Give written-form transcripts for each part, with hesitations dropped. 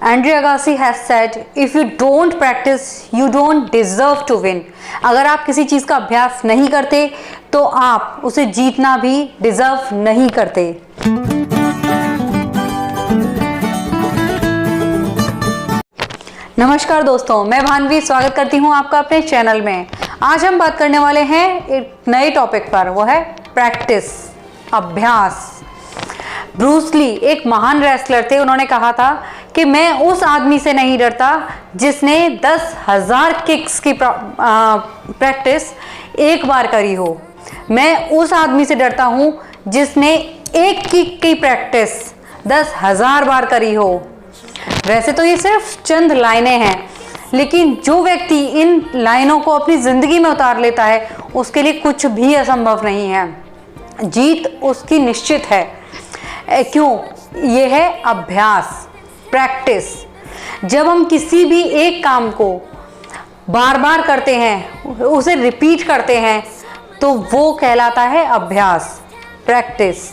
Andre Agassi has said, if you don't practice, you don't deserve to win. अगर आप किसी चीज़ का अभ्यास नहीं करते तो आप उसे जीतना भी डिजर्व नहीं करते। नमस्कार दोस्तों, मैं भानवी स्वागत करती हूं आपका अपने चैनल में। आज हम बात करने वाले हैं एक नए टॉपिक पर, वो है प्रैक्टिस, अभ्यास। ब्रूस ली एक महान रेसलर थे। उन्होंने कहा था कि मैं उस आदमी से नहीं डरता जिसने 10,000 किक्स की प्रैक्टिस एक बार करी हो, मैं उस आदमी से डरता हूं जिसने एक किक की प्रैक्टिस 10,000 बार करी हो। वैसे तो ये सिर्फ चंद लाइनें हैं, लेकिन जो व्यक्ति इन लाइनों को अपनी ज़िंदगी में उतार लेता है उसके लिए कुछ भी असंभव नहीं है। जीत उसकी निश्चित है। क्यों? ये है अभ्यास, प्रैक्टिस। जब हम किसी भी एक काम को बार बार करते हैं, उसे रिपीट करते हैं, तो वो कहलाता है अभ्यास, practice.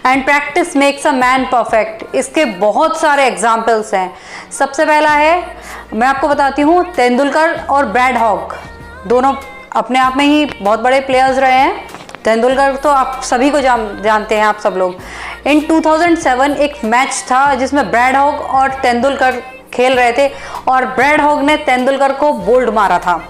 And practice makes a man perfect. इसके बहुत सारे एग्जाम्पल्स हैं। सबसे पहला है, मैं आपको बताती हूँ, तेंदुलकर और ब्रैड हॉग दोनों अपने आप में ही बहुत बड़े प्लेयर्स रहे हैं। तेंदुलकर तो आप सभी को जानते हैं, आप सब लोग। इन 2007 एक मैच था जिसमें ब्रैड हॉग और तेंदुलकर खेल रहे थे और ब्रैड हॉग ने तेंदुलकर को बोल्ड मारा था।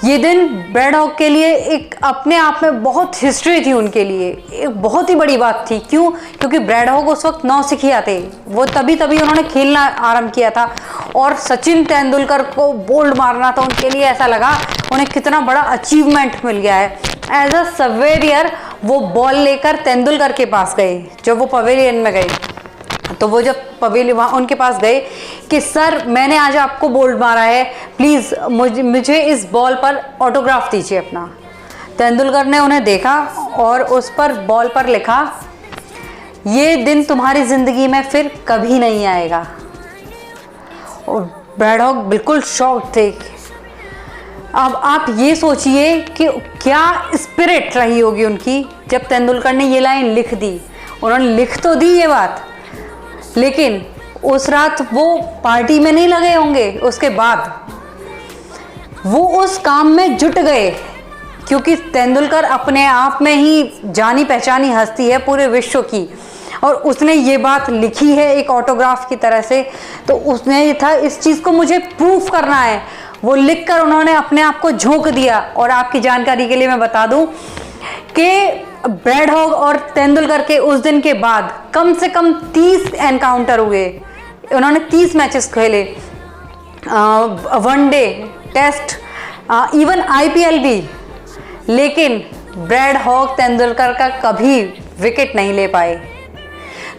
ये दिन ब्रैड हॉग के लिए एक अपने आप में बहुत हिस्ट्री थी, उनके लिए एक बहुत ही बड़ी बात थी। क्यों? क्योंकि ब्रैड हॉग उस वक्त नौसिखिया थे। वो तभी उन्होंने खेलना आरंभ किया था और सचिन तेंदुलकर को बोल्ड मारना था उनके लिए, ऐसा लगा उन्हें कितना बड़ा अचीवमेंट मिल गया है। एज अ सवेरियर वो बॉल लेकर तेंदुलकर के पास गए। जब वो पवेलियन में गए तो वो जब पवेलियन उनके पास गए कि सर, मैंने आज आपको बोल्ड मारा है, प्लीज़ मुझे इस बॉल पर ऑटोग्राफ दीजिए अपना। तेंदुलकर ने उन्हें देखा और उस पर बॉल पर लिखा, ये दिन तुम्हारी ज़िंदगी में फिर कभी नहीं आएगा। और ब्रैड हॉग बिल्कुल शॉक्ड थे। अब आप ये सोचिए कि क्या स्पिरिट रही होगी उनकी जब तेंदुलकर ने ये लाइन लिख दी। उन्होंने लिख तो दी ये बात, लेकिन उस रात वो पार्टी में नहीं लगे होंगे। उसके बाद वो उस काम में जुट गए, क्योंकि तेंदुलकर अपने आप में ही जानी पहचानी हस्ती है पूरे विश्व की, और उसने ये बात लिखी है एक ऑटोग्राफ की तरह से। तो उसने ये था, इस चीज़ को मुझे प्रूफ करना है। वो लिखकर उन्होंने अपने आप को झोंक दिया। और आपकी जानकारी के लिए मैं बता दूं कि ब्रैड हॉग और तेंदुलकर के उस दिन के बाद कम से कम 30 एनकाउंटर हुए। उन्होंने 30 मैचेस खेले, वनडे, टेस्ट, इवन IPL भी, लेकिन ब्रैड हॉग तेंदुलकर का कभी विकेट नहीं ले पाए।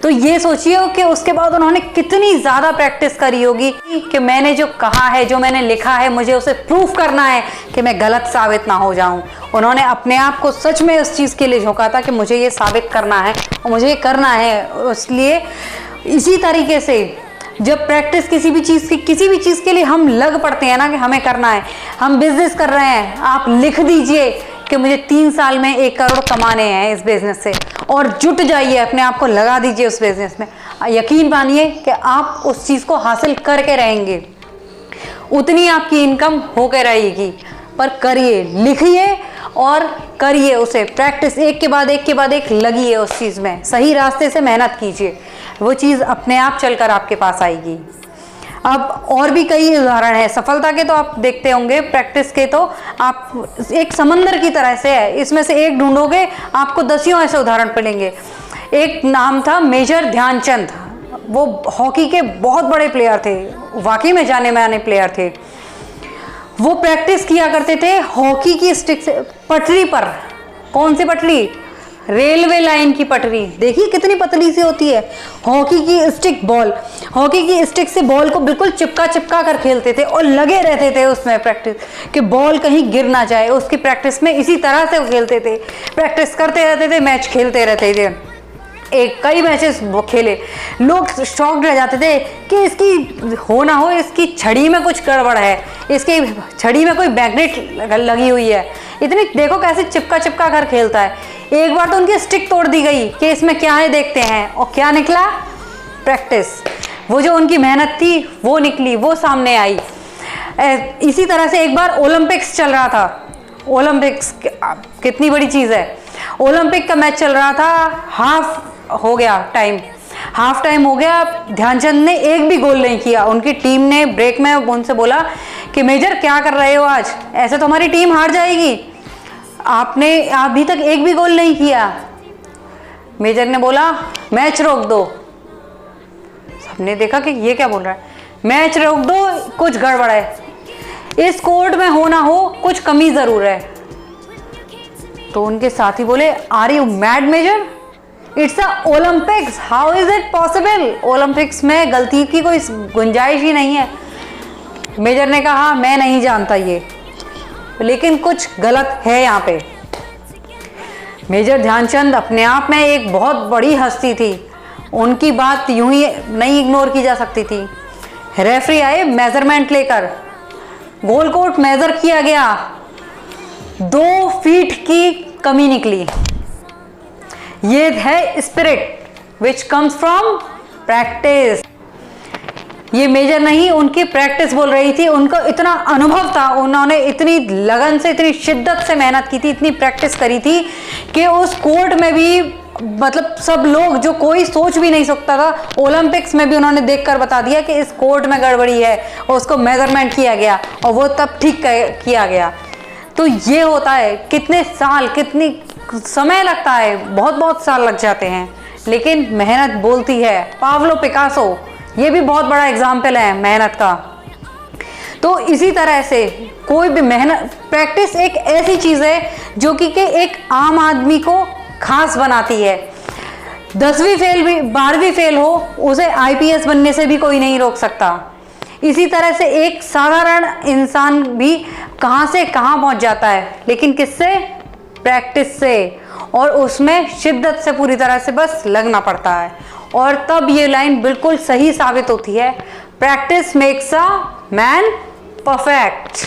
तो ये सोचिए कि उसके बाद उन्होंने कितनी ज़्यादा प्रैक्टिस करी होगी कि मैंने जो कहा है, जो मैंने लिखा है, मुझे उसे प्रूफ करना है कि मैं गलत साबित ना हो जाऊं। उन्होंने अपने आप को सच में उस चीज़ के लिए झोंका था कि मुझे ये साबित करना है और मुझे ये करना है। इसलिए इसी तरीके से जब प्रैक्टिस किसी भी चीज़ के लिए हम लग पड़ते हैं ना कि हमें करना है, हम बिजनेस कर रहे हैं, आप लिख दीजिए कि मुझे 3 साल में 1 करोड़ कमाने हैं इस बिज़नेस से, और जुट जाइए, अपने आप को लगा दीजिए उस बिज़नेस में। यकीन मानिए कि आप उस चीज़ को हासिल करके रहेंगे, उतनी आपकी इनकम होकर रहेगी। पर करिए, लिखिए और करिए उसे, प्रैक्टिस एक के बाद एक लगिए उस चीज़ में, सही रास्ते से मेहनत कीजिए, वो चीज़ अपने आप चलकर आपके पास आएगी। अब और भी कई उदाहरण हैं सफलता के, तो आप देखते होंगे। प्रैक्टिस के तो आप एक समंदर की तरह से है, इसमें से एक ढूंढोगे आपको दसियों ऐसे उदाहरण मिलेंगे। एक नाम था मेजर ध्यानचंद। वो हॉकी के बहुत बड़े प्लेयर थे, वाकई में जाने माने प्लेयर थे। वो प्रैक्टिस किया करते थे हॉकी की स्टिक से, पटरी पर। कौन सी पटरी? रेलवे लाइन की पटरी। देखिए कितनी पतली सी होती है। हॉकी की स्टिक बॉल, हॉकी की स्टिक से बॉल को बिल्कुल चिपका कर खेलते थे और लगे रहते थे उसमें प्रैक्टिस कि बॉल कहीं गिर ना जाए। उसकी प्रैक्टिस में इसी तरह से वो खेलते थे, प्रैक्टिस करते रहते थे, मैच खेलते रहते थे। कई मैचेस वो खेले। लोग शॉक्ड रह जाते थे कि इसकी हो ना हो, इसकी छड़ी में कुछ गड़बड़ है, इसकी छड़ी में कोई मैग्नेट लगी हुई है, इतनी देखो कैसे चिपका कर खेलता है। एक बार तो उनकी स्टिक तोड़ दी गई कि इसमें क्या है देखते हैं, और क्या निकला? प्रैक्टिस। वो जो उनकी मेहनत थी वो निकली, वो सामने आई। इसी तरह से एक बार ओलंपिक्स चल रहा था। ओलंपिक्स कितनी बड़ी चीज़ है। ओलंपिक का मैच चल रहा था, हाफ हो गया टाइम, हाफ टाइम हो गया, ध्यानचंद ने एक भी गोल नहीं किया। उनकी टीम ने ब्रेक में उनसे बोला कि मेजर क्या कर रहे हो आज, ऐसे तो हमारी टीम हार जाएगी, आपने अभी तक एक भी गोल नहीं किया। मेजर ने बोला मैच रोक दो। सबने देखा कि ये क्या बोल रहा है, मैच रोक दो, कुछ गड़बड़ है, इस कोर्ट में हो ना हो कुछ कमी जरूर है। तो उनके साथी बोले are you mad major, it's a Olympics, how is it possible, Olympics में गलती की कोई गुंजाइश ही नहीं है। मेजर ने कहा मैं नहीं जानता ये, लेकिन कुछ गलत है यहाँ पे। मेजर ध्यानचंद अपने आप में एक बहुत बड़ी हस्ती थी, उनकी बात यूं ही नहीं इग्नोर की जा सकती थी। रेफरी आए मेजरमेंट लेकर, गोल कोर्ट मेजर किया गया, 2 फीट की कमी निकली। ये है spirit which comes from practice. ये मेजर नहीं, उनकी प्रैक्टिस बोल रही थी, उनको इतना अनुभव था, उन्होंने इतनी लगन से, इतनी शिद्दत से मेहनत की थी, इतनी प्रैक्टिस करी थी कि उस कोर्ट में भी मतलब सब लोग, जो कोई सोच भी नहीं सकता था, ओलंपिक्स में भी उन्होंने देखकर बता दिया कि इस कोर्ट में गड़बड़ी है, और उसको मेजरमेंट किया गया और वो तब ठीक किया गया। तो ये होता है, कितने साल, कितनी समय लगता है, बहुत बहुत साल लग जाते हैं, लेकिन मेहनत बोलती है। पाब्लो पिकासो ये भी बहुत बड़ा एग्जाम्पल है मेहनत का। तो इसी तरह से कोई भी मेहनत, प्रैक्टिस एक ऐसी चीज़ है जो कि एक आम आदमी को खास बनाती है। 10वीं फेल भी, 12वीं फेल हो, उसे IPS बनने से भी कोई नहीं रोक सकता। इसी तरह से एक साधारण इंसान भी कहाँ से कहाँ पहुँच जाता है, लेकिन किससे, प्रैक्टिस से, और उसमें शिद्दत से पूरी तरह से बस लगना पड़ता है। और तब ये लाइन बिल्कुल सही साबित होती है, practice makes a man perfect.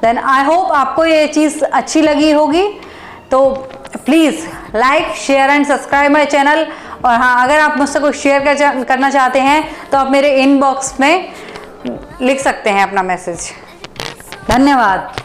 Then I hope आपको ये चीज़ अच्छी लगी होगी। तो please like, share and subscribe my channel. और हाँ, अगर आप मुझसे कुछ शेयर करना चाहते हैं तो आप मेरे इनबॉक्स में लिख सकते हैं अपना मैसेज। धन्यवाद।